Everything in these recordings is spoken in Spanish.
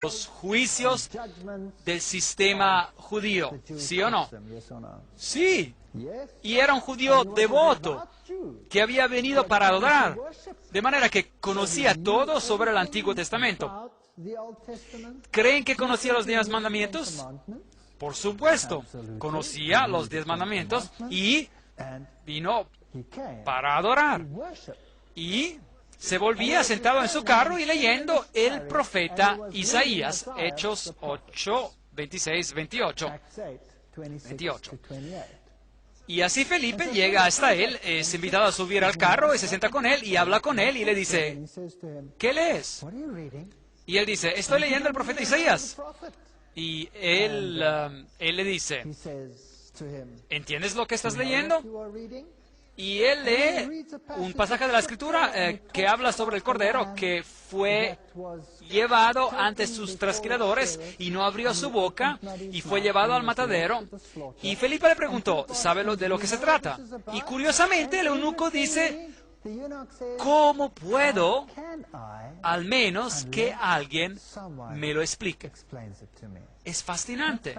los juicios del sistema judío, ¿sí o no? Sí. Y era un judío devoto que había venido para adorar, de manera que conocía todo sobre el Antiguo Testamento. ¿Creen que conocía los 10 mandamientos? Por supuesto, conocía los 10 mandamientos y vino para adorar. Y se volvía sentado en su carro y leyendo el profeta Isaías, Hechos 8, 26, 28. Y así Felipe llega hasta él, es invitado a subir al carro y se sienta con él y habla con él y le dice, ¿qué lees? Y él dice, estoy leyendo el profeta Isaías. Y él le dice, ¿entiendes lo que estás leyendo? Y él lee un pasaje de la Escritura que habla sobre el Cordero que fue llevado ante sus trasquiladores y no abrió su boca y fue llevado al matadero. Y Felipe le preguntó, ¿sabe de lo que se trata? Y curiosamente el eunuco dice, ¿cómo puedo al menos que alguien me lo explique? Es fascinante.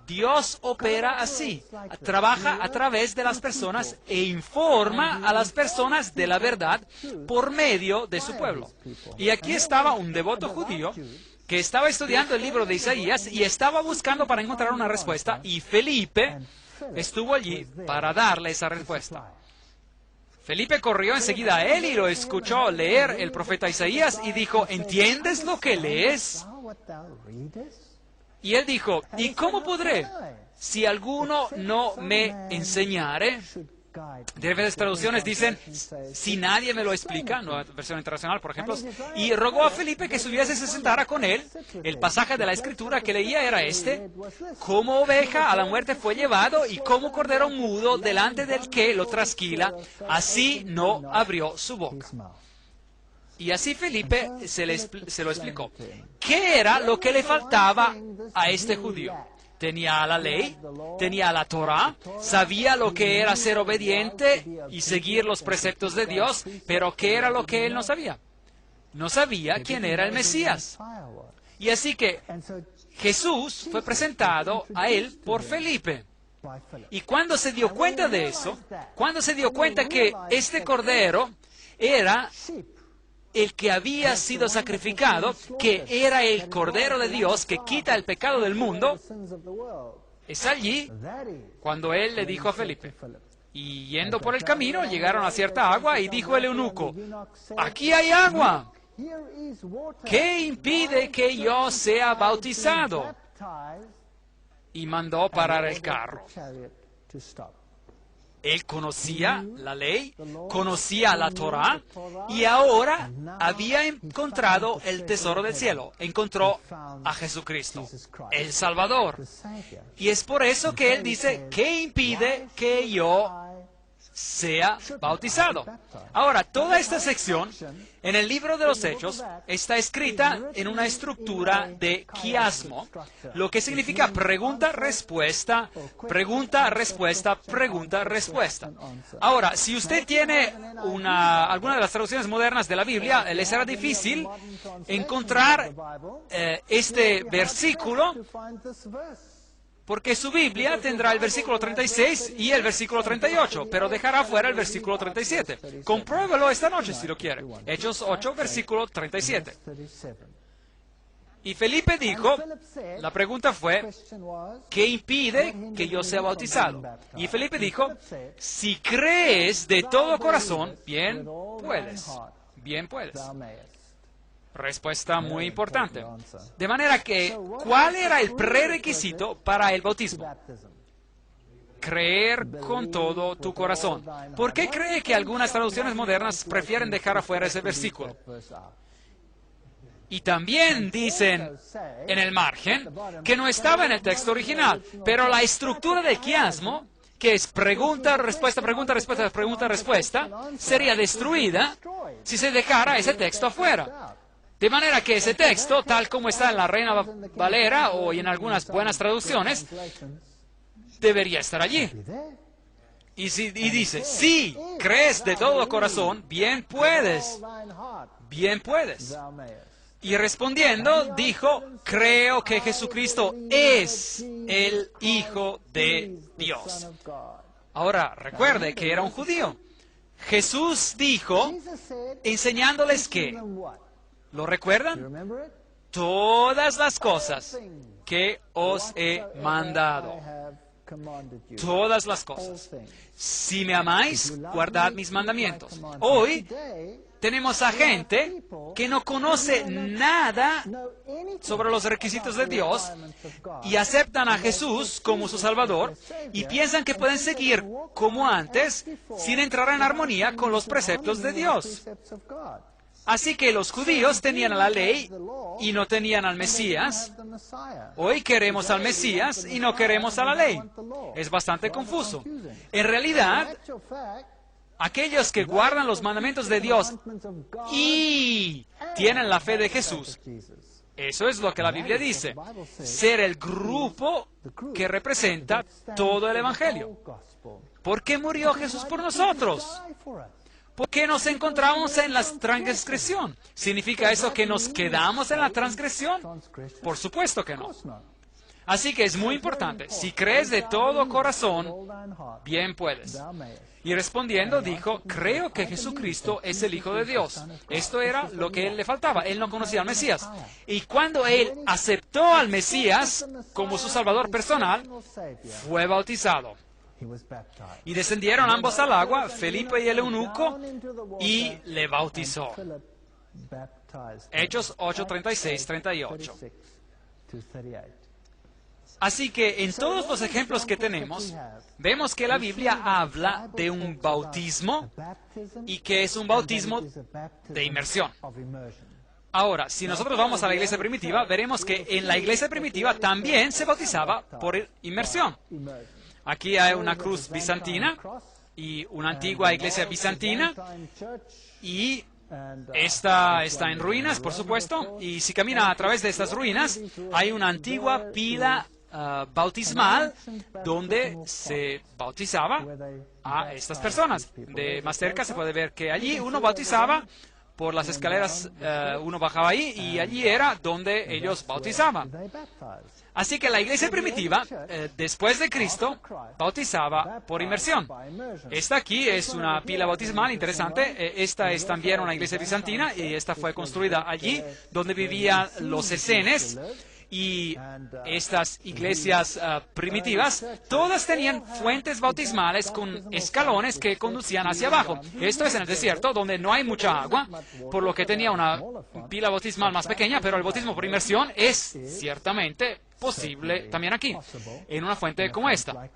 Dios opera así, trabaja a través de las personas e informa a las personas de la verdad por medio de su pueblo. Y aquí estaba un devoto judío que estaba estudiando el libro de Isaías y estaba buscando para encontrar una respuesta, y Felipe estuvo allí para darle esa respuesta. Felipe corrió enseguida a él y lo escuchó leer el profeta Isaías y dijo, ¿entiendes lo que lees? Y él dijo, ¿y cómo podré si alguno no me enseñare? Diferentes traducciones dicen, si nadie me lo explica, nueva versión internacional, por ejemplo, y rogó a Felipe que subiese y se sentara con él. El pasaje de la Escritura que leía era este, como oveja a la muerte fue llevado y como cordero mudo delante del que lo trasquila, así no abrió su boca. Y así Felipe se lo explicó. ¿Qué era lo que le faltaba a este judío? Tenía la ley, tenía la Torá, sabía lo que era ser obediente y seguir los preceptos de Dios, pero ¿qué era lo que él no sabía? No sabía quién era el Mesías. Y así que Jesús fue presentado a él por Felipe. Y cuando se dio cuenta de eso, cuando se dio cuenta que este cordero era el que había sido sacrificado, que era el Cordero de Dios que quita el pecado del mundo, es allí cuando él le dijo a Felipe. Y yendo por el camino, llegaron a cierta agua y dijo el eunuco, aquí hay agua. ¿Qué impide que yo sea bautizado? Y mandó parar el carro. Él conocía la ley, conocía la Torá y ahora había encontrado el tesoro del cielo. Encontró a Jesucristo, el Salvador. Y es por eso que él dice, ¿qué impide que yo sea bautizado? Ahora, toda esta sección en el libro de los Hechos está escrita en una estructura de quiasmo, lo que significa pregunta, respuesta, pregunta, respuesta, pregunta, respuesta. Ahora, si usted tiene alguna de las traducciones modernas de la Biblia, le será difícil encontrar este versículo, porque su Biblia tendrá el versículo 36 y el versículo 38, pero dejará fuera el versículo 37. Compruébelo esta noche si lo quiere. Hechos 8, versículo 37. Y Felipe dijo, la pregunta fue, ¿qué impide que yo sea bautizado? Y Felipe dijo, si crees de todo corazón, bien puedes. Bien puedes. Respuesta muy importante. De manera que, ¿cuál era el prerequisito para el bautismo? Creer con todo tu corazón. ¿Por qué cree que algunas traducciones modernas prefieren dejar afuera ese versículo? Y también dicen en el margen que no estaba en el texto original, pero la estructura del quiasmo, que es pregunta, respuesta, pregunta, respuesta, pregunta, respuesta, sería destruida si se dejara ese texto afuera. De manera que ese texto, tal como está en la Reina Valera o en algunas buenas traducciones, debería estar allí. Y dice, si crees de todo corazón, bien puedes. Bien puedes. Y respondiendo, dijo, creo que Jesucristo es el Hijo de Dios. Ahora, recuerde que era un judío. Jesús dijo, enseñándoles que, ¿lo recuerdan? Todas las cosas que os he mandado. Todas las cosas. Si me amáis, guardad mis mandamientos. Hoy tenemos a gente que no conoce nada sobre los requisitos de Dios y aceptan a Jesús como su Salvador y piensan que pueden seguir como antes sin entrar en armonía con los preceptos de Dios. Así que los judíos tenían a la ley y no tenían al Mesías. Hoy queremos al Mesías y no queremos a la ley. Es bastante confuso. En realidad, aquellos que guardan los mandamientos de Dios y tienen la fe de Jesús, eso es lo que la Biblia dice, ser el grupo que representa todo el Evangelio. ¿Por qué murió Jesús por nosotros? ¿Por qué nos encontramos en la transgresión? ¿Significa eso que nos quedamos en la transgresión? Por supuesto que no. Así que es muy importante. Si crees de todo corazón, bien puedes. Y respondiendo dijo, creo que Jesucristo es el Hijo de Dios. Esto era lo que él le faltaba. Él no conocía al Mesías. Y cuando él aceptó al Mesías como su Salvador personal, fue bautizado. Y descendieron ambos al agua, Felipe y el eunuco, y le bautizó. Hechos 8:36-38. Así que en todos los ejemplos que tenemos, vemos que la Biblia habla de un bautismo y que es un bautismo de inmersión. Ahora, si nosotros vamos a la iglesia primitiva, veremos que en la iglesia primitiva también se bautizaba por inmersión. Aquí hay una cruz bizantina y una antigua iglesia bizantina y esta está en ruinas, por supuesto, y si camina a través de estas ruinas hay una antigua pila bautismal donde se bautizaba a estas personas. De más cerca se puede ver que allí uno bautizaba por las escaleras, uno bajaba ahí y allí era donde ellos bautizaban. Así que la iglesia primitiva, después de Cristo, bautizaba por inmersión. Esta aquí es una pila bautismal interesante. Esta es también una iglesia bizantina y esta fue construida allí donde vivían los esenes. Y estas iglesias primitivas, todas tenían fuentes bautismales con escalones que conducían hacia abajo. Esto es en el desierto, donde no hay mucha agua, por lo que tenía una pila bautismal más pequeña, pero el bautismo por inmersión es ciertamente posible también aquí, en una fuente como esta.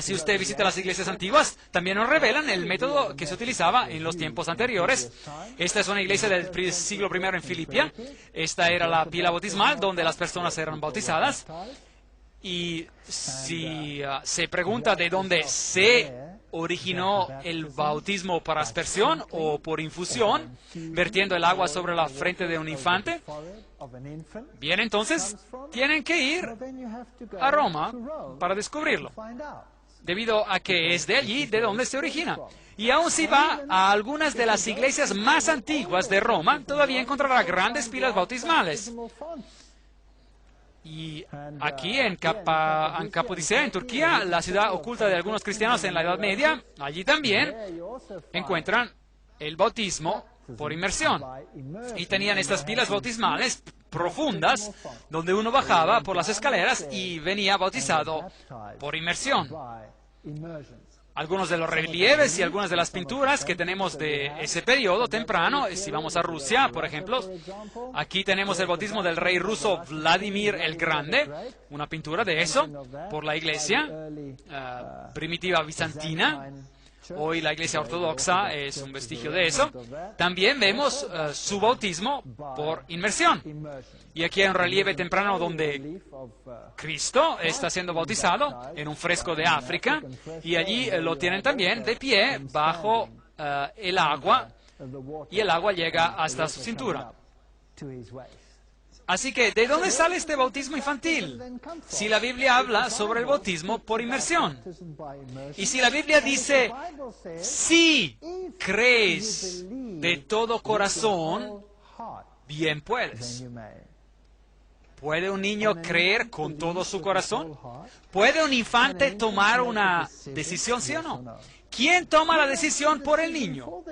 Si usted visita las iglesias antiguas, también nos revelan el método que se utilizaba en los tiempos anteriores. Esta es una iglesia del siglo I en Filipia. Esta era la pila bautismal donde las personas eran bautizadas. Y si se pregunta de dónde se originó el bautismo por aspersión o por infusión, vertiendo el agua sobre la frente de un infante, bien, entonces tienen que ir a Roma para descubrirlo, debido a que es de allí de donde se origina. Y aún si va a algunas de las iglesias más antiguas de Roma, todavía encontrará grandes pilas bautismales. Y aquí en Capodicea, en Turquía, la ciudad oculta de algunos cristianos en la Edad Media, allí también encuentran el bautismo por inmersión. Y tenían estas pilas bautismales profundas, donde uno bajaba por las escaleras y venía bautizado por inmersión. Algunos de los relieves y algunas de las pinturas que tenemos de ese periodo temprano, si vamos a Rusia, por ejemplo, aquí tenemos el bautismo del rey ruso Vladimir el Grande, una pintura de eso, por la iglesia primitiva bizantina. Hoy la iglesia ortodoxa es un vestigio de eso. También vemos su bautismo por inmersión. Y aquí hay un relieve temprano donde Cristo está siendo bautizado en un fresco de África. Y allí lo tienen también de pie bajo el agua. Y el agua llega hasta su cintura. Así que, ¿de dónde sale este bautismo infantil? Si la Biblia habla sobre el bautismo por inmersión. Y si la Biblia dice, si crees de todo corazón, bien puedes. ¿Puede un niño creer con todo su corazón? ¿Puede un infante tomar una decisión, sí o no? ¿Quién toma la decisión por el niño?